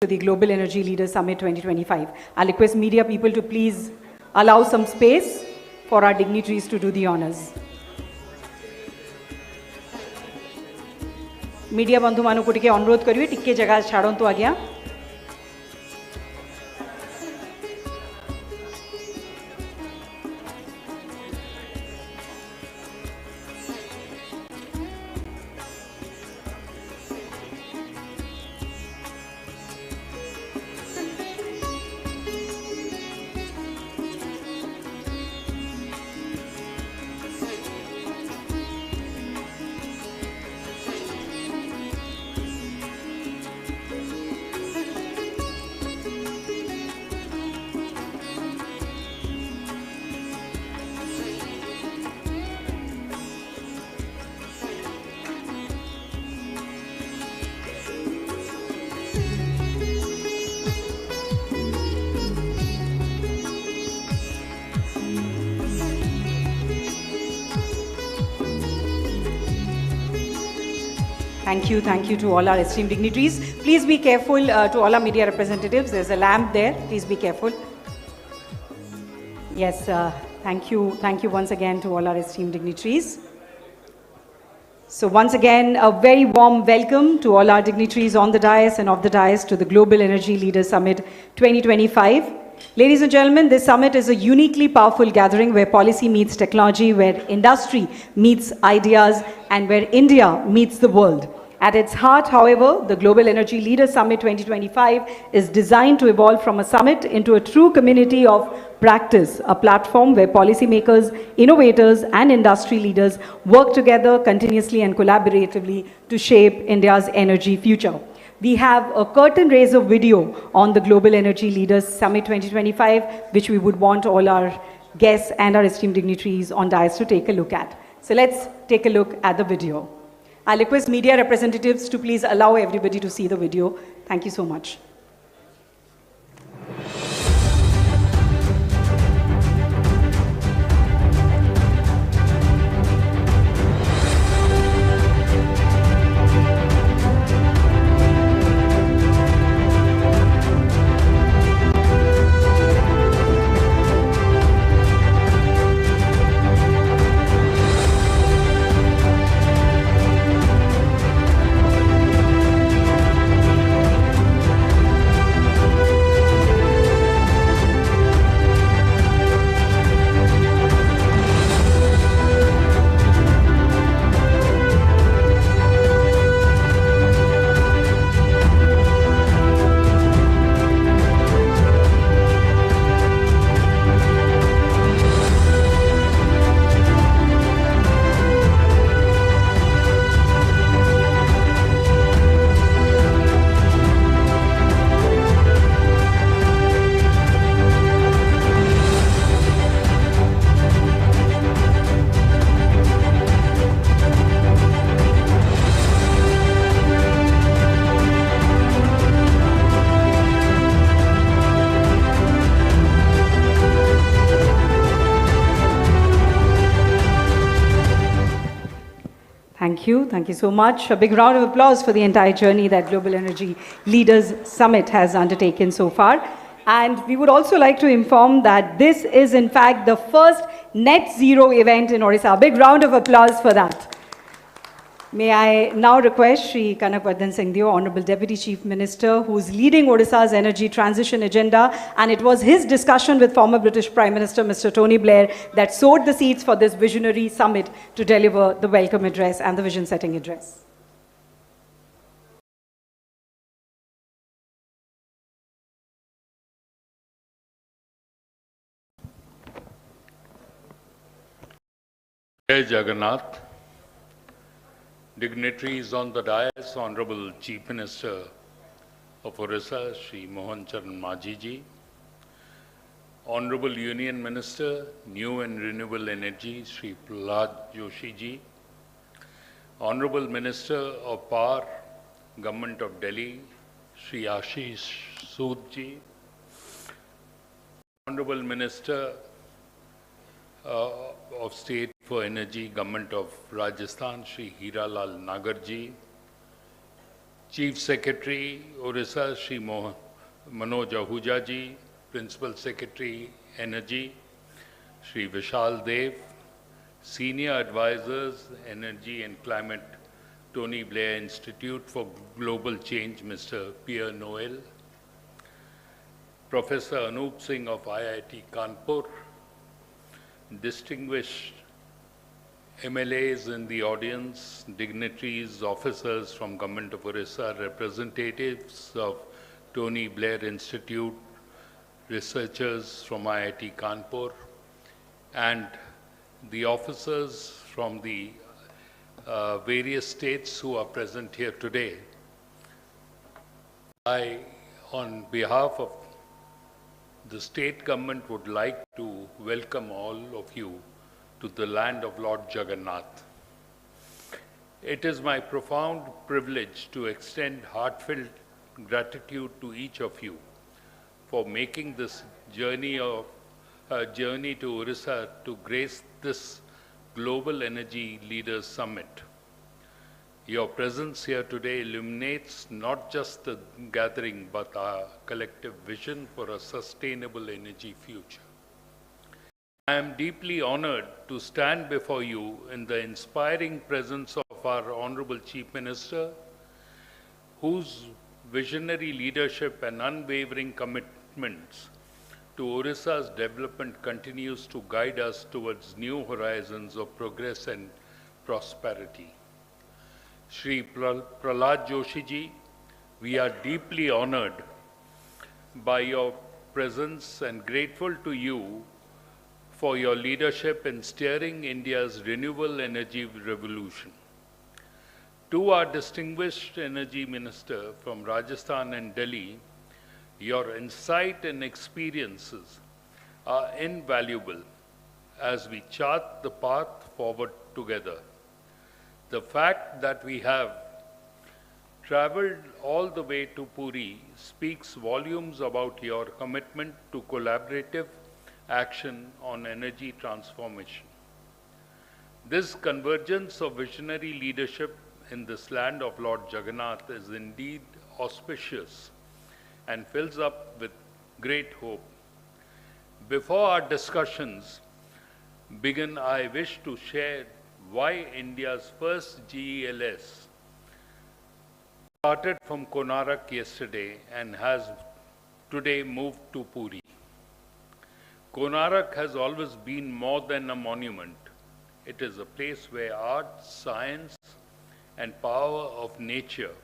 to the Global Energy Leaders Summit 2025. I'll request media people to please allow some space for our dignitaries to do the honors. Media बंधु मानू को टिके अनुरोध करिए टिके जगह छाड़ंतु आज्ञा. Thank you to all our esteemed dignitaries. Please be careful to all our media representatives. There's a lamp there. Please be careful. Yes, thank you once again to all our esteemed dignitaries. So once again, a very warm welcome to all our dignitaries on the dais and off the dais to the Global Energy Leaders Summit 2025. Ladies and gentlemen, this summit is a uniquely powerful gathering where policy meets technology, where industry meets ideas, and where India meets the world. At its heart, however, the Global Energy Leaders Summit 2025 is designed to evolve from a summit into a true community of practice, a platform where policymakers, innovators, and industry leaders work together continuously and collaboratively to shape India's energy future. We have a curtain raiser video on the Global Energy Leaders Summit 2025, which we would want all our guests and our esteemed dignitaries on dais to take a look at. So let's take a look at the video. I'll request media representatives to please allow everybody to see the video. Thank you so much. Thank you so much. A big round of applause for the entire journey that Global Energy Leaders Summit has undertaken so far. And we would also like to inform that this is in fact the first net zero event in Odisha. A big round of applause for that. May I now request Shri Kanakvardhan Singh Deo, Honorable Deputy Chief Minister, who is leading Odisha's energy transition agenda, and it was his discussion with former British Prime Minister Mr. Tony Blair that sowed the seeds for this visionary summit to deliver the welcome address and the vision-setting address. Jai Jagannath. Dignitaries on the dais, Honorable Chief Minister of Odisha, Shri Mohan Charan Majhi ji, Honorable Union Minister, New and Renewable Energy, Shri Prahlad Joshi ji, Honorable Minister of Power, Government of Delhi, Shri Ashish Sood ji, Honorable Minister of State for Energy, Government of Rajasthan, Shri Hiralal Nagar ji, Chief Secretary, Odisha, Shri Manoj Ahuja ji, Principal Secretary, Energy, Shri Vishal Dev, Senior Advisors, Energy and Climate, Tony Blair Institute for Global Change, Mr. Pierre Noel, Professor Anup Singh of IIT Kanpur, distinguished MLAs in the audience, dignitaries, officers from Government of Odisha, representatives of Tony Blair Institute, researchers from IIT Kanpur, and the officers from the various states who are present here today. I, on behalf of the state government, would like to welcome all of you to the land of Lord Jagannath. It is my profound privilege to extend heartfelt gratitude to each of you for making this journey to Odisha to grace this Global Energy Leaders Summit. Your presence here today illuminates not just the gathering, but our collective vision for a sustainable energy future. I am deeply honored to stand before you in the inspiring presence of our Honorable Chief Minister, whose visionary leadership and unwavering commitments to Odisha's development continues to guide us towards new horizons of progress and prosperity. Shri Prahlad Joshi ji, we are deeply honored by your presence and grateful to you for your leadership in steering India's renewable energy revolution. To our distinguished energy minister from Rajasthan and Delhi, your insight and experiences are invaluable as we chart the path forward together. The fact that we have traveled all the way to Puri speaks volumes about your commitment to collaborative action on energy transformation. This convergence of visionary leadership in this land of Lord Jagannath is indeed auspicious and fills up with great hope. Before our discussions begin, I wish to share why India's first GELS started from Konark yesterday and has today moved to Puri. Konark has always been more than a monument. It is a place where art, science, and power of nature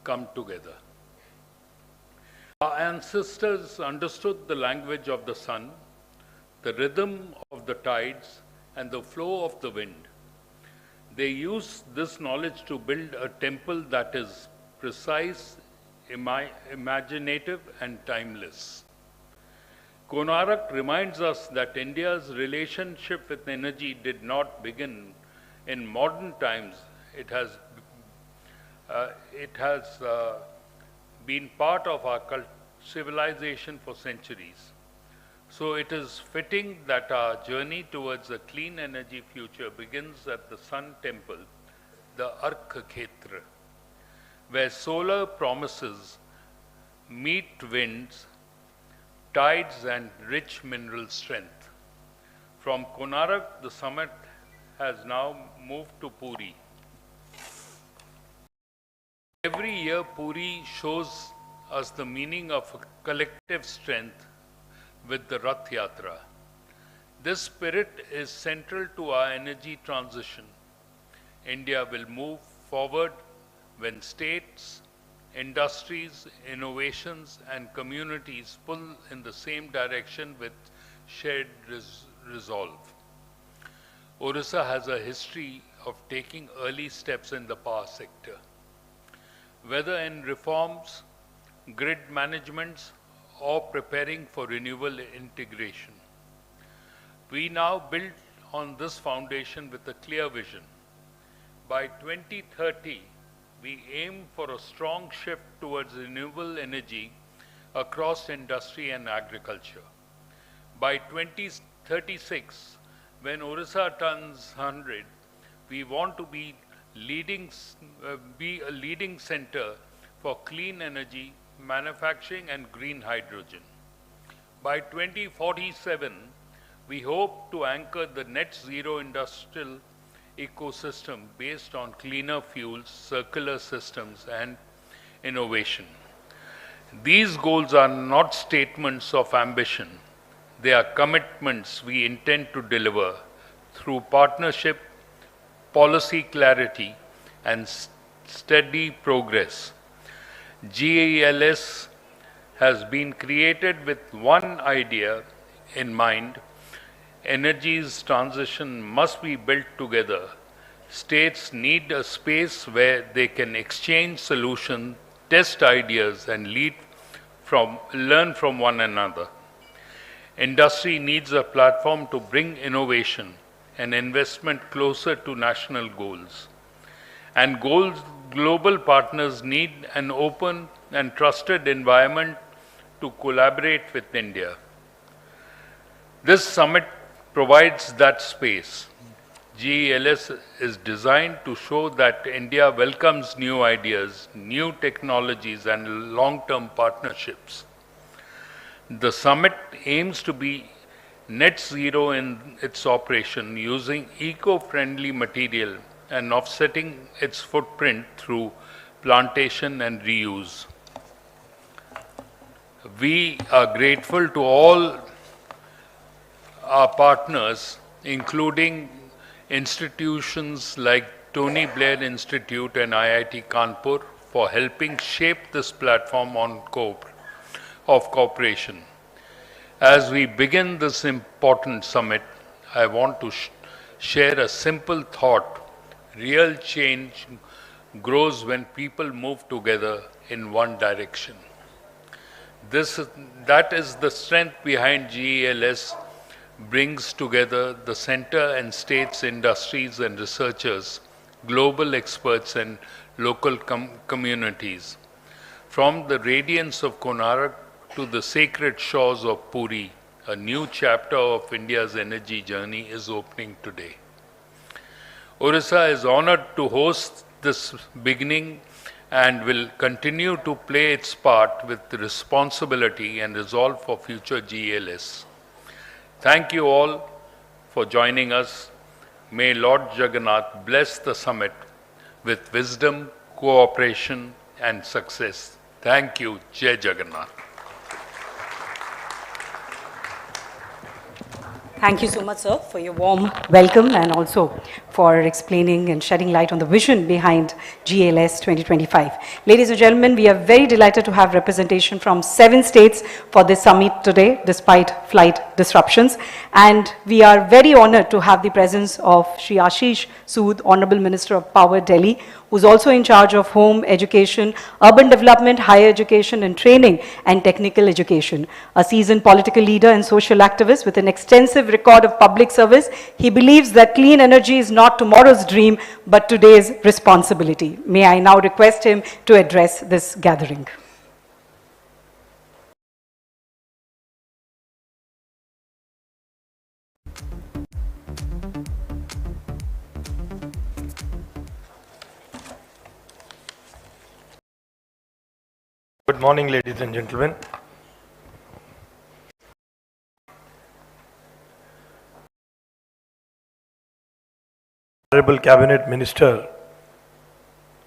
come together. Our ancestors understood the language of the sun, the rhythm of the tides, and the flow of the wind. They used this knowledge to build a temple that is precise, imaginative, and timeless. Konark reminds us that India's relationship with energy did not begin in modern times. It has been part of our civilization for centuries. So it is fitting that our journey towards a clean energy future begins at the Sun Temple, the Arkha Khetra, where solar promises meet winds, tides, and rich mineral strength. From Konark, the summit has now moved to Puri. Every year, Puri shows us the meaning of collective strength with the Rath Yatra. This spirit is central to our energy transition. India will move forward when states, industries, innovations, and communities pull in the same direction with shared resolve. Odisha has a history of taking early steps in the power sector. Whether in reforms, grid managements, or preparing for renewable integration. We now build on this foundation with a clear vision. By 2030, we aim for a strong shift towards renewable energy across industry and agriculture. By 2036, when Odisha turns 100, we want to be a leading center for clean energy, manufacturing and green hydrogen. By 2047, we hope to anchor the net zero industrial ecosystem based on cleaner fuels, circular systems and innovation. These goals are not statements of ambition. They are commitments we intend to deliver through partnership, policy clarity, and steady progress. GELS has been created with one idea in mind: energy's transition must be built together. States need a space where they can exchange solutions, test ideas, and learn from one another. Industry needs a platform to bring innovation and investment closer to national goals. And global partners need an open and trusted environment to collaborate with India. This summit provides that space. GELS is designed to show that India welcomes new ideas, new technologies, and long-term partnerships. The summit aims to be net zero in its operation, using eco-friendly material and offsetting its footprint through plantation and reuse. We are grateful to all our partners, including institutions like Tony Blair Institute and IIT Kanpur, for helping shape this platform of cooperation. As we begin this important summit, I want to share a simple thought. Real change grows when people move together in one direction. That is the strength behind GELS, brings together the center and states, industries and researchers, global experts and local communities. From the radiance of Konark to the sacred shores of Puri, a new chapter of India's energy journey is opening today. Odisha is honored to host this beginning and will continue to play its part with responsibility and resolve for future GELS. Thank you all for joining us. May Lord Jagannath bless the summit with wisdom, cooperation, and success. Thank you. Jai Jagannath. Thank you so much, sir, for your warm welcome and also for explaining and shedding light on the vision behind GELS 2025. Ladies and gentlemen, we are very delighted to have representation from 7 states for this summit today, despite flight disruptions. And we are very honored to have the presence of Shri Ashish Sood, Honorable Minister of Power, Delhi, who's also in charge of home education, urban development, higher education and training, and technical education. A seasoned political leader and social activist with an extensive record of public service, he believes that clean energy is not tomorrow's dream, but today's responsibility. May I now request him to address this gathering. Good morning, ladies and gentlemen. Honorable Cabinet Minister,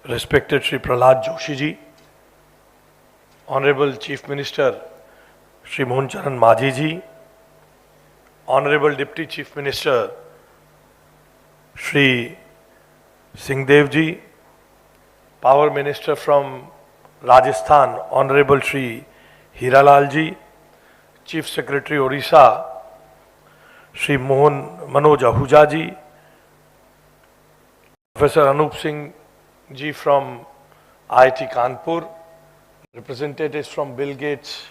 respected Shri Prahlad Joshi ji, Honorable Chief Minister Shri Mohan Charan Majhi ji, Honorable Deputy Chief Minister Shri Singh ji, Power Minister from Rajasthan, Honorable Shri Hiralal ji, Chief Secretary Odisha, Shri Manoj Ahuja ji, Professor Anup Singh ji from IIT Kanpur, representatives from Bill Gates,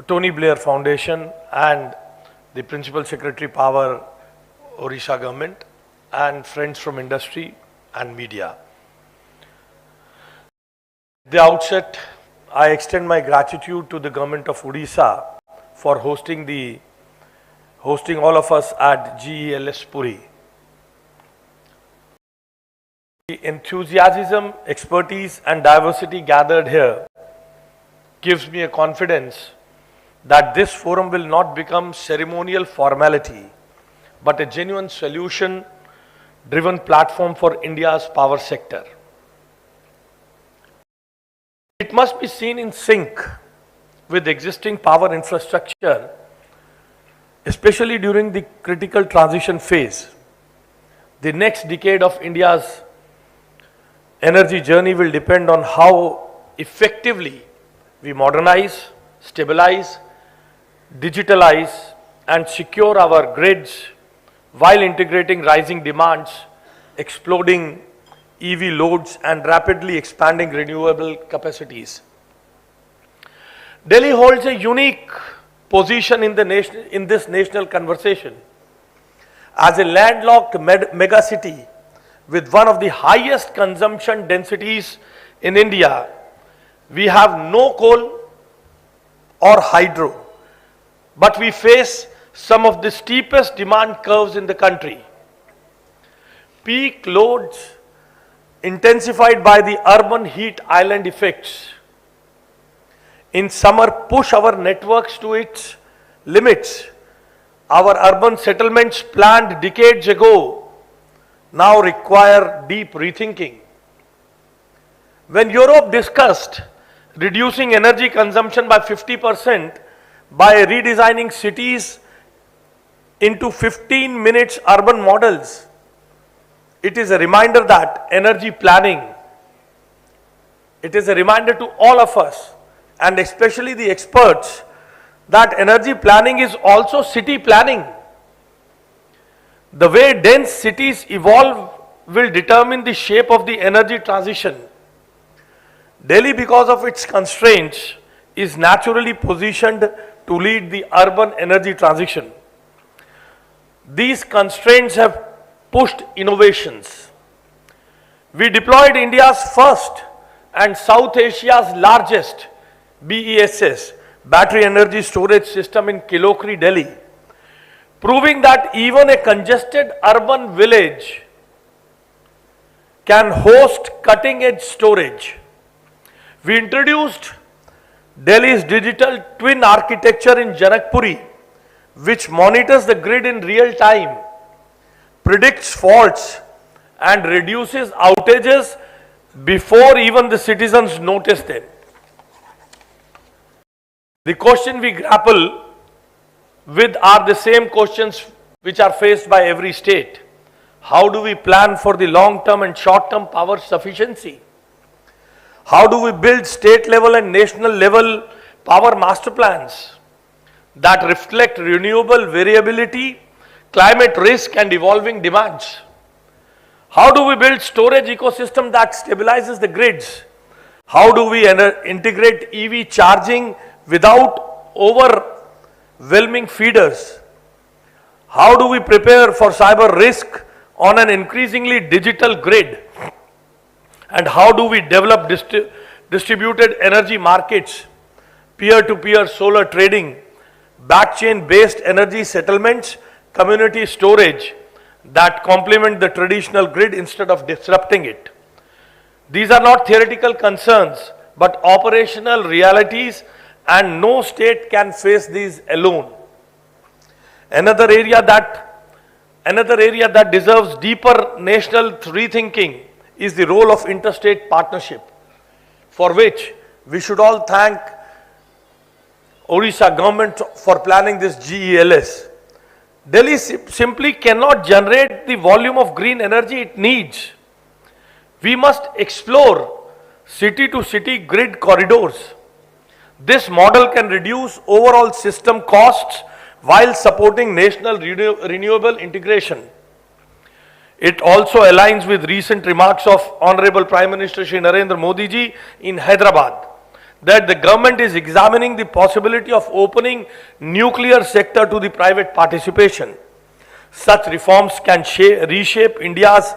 Tony Blair Foundation and the Principal Secretary Power, Odisha government, and friends from industry and media. At the outset, I extend my gratitude to the government of Odisha for hosting all of us at GELS Puri. The enthusiasm, expertise and diversity gathered here gives me a confidence that this forum will not become ceremonial formality, but a genuine solution-driven platform for India's power sector. It must be seen in sync with existing power infrastructure, especially during the critical transition phase. The next decade of India's energy journey will depend on how effectively we modernize, stabilize, digitalize and secure our grids while integrating rising demands, exploding EV loads and rapidly expanding renewable capacities. Delhi holds a unique position in this national conversation. As a landlocked mega city with one of the highest consumption densities in India, we have no coal or hydro, but we face some of the steepest demand curves in the country. Peak loads intensified by the urban heat island effects in summer push our networks to its limits. Our urban settlements planned decades ago now require deep rethinking. When Europe discussed reducing energy consumption by 50% by redesigning cities into 15 minutes urban models, it is a reminder that energy planning, it is a reminder to all of us and especially the experts that energy planning is also city planning. The way dense cities evolve will determine the shape of the energy transition. Delhi, because of its constraints, is naturally positioned to lead the urban energy transition. These constraints have pushed innovations. We deployed India's first and South Asia's largest BESS, battery energy storage system in Kilokri, Delhi, proving that even a congested urban village can host cutting-edge storage. We introduced Delhi's digital twin architecture in Janakpuri, which monitors the grid in real time, predicts faults and reduces outages before even the citizens notice them. The question we grapple with are the same questions which are faced by every state. How do we plan for the long-term and short-term power sufficiency? How do we build state level and national level power master plans that reflect renewable variability, climate risk and evolving demands? How do we build storage ecosystem that stabilizes the grids? How do we integrate EV charging without overwhelming feeders? How do we prepare for cyber risk on an increasingly digital grid? And how do we develop distributed energy markets, peer-to-peer solar trading, backchain based energy settlements, community storage that complement the traditional grid instead of disrupting it? These are not theoretical concerns, but operational realities, and no state can face these alone. Another area that deserves deeper national rethinking is the role of interstate partnership, for which we should all thank Odisha government for planning this GELS. Delhi simply cannot generate the volume of green energy it needs. We must explore city-to-city grid corridors. This model can reduce overall system costs while supporting national renewable integration. It also aligns with recent remarks of Honorable Prime Minister Shri Narendra Modi ji in Hyderabad that the government is examining the possibility of opening nuclear sector to the private participation. Such reforms can reshape India's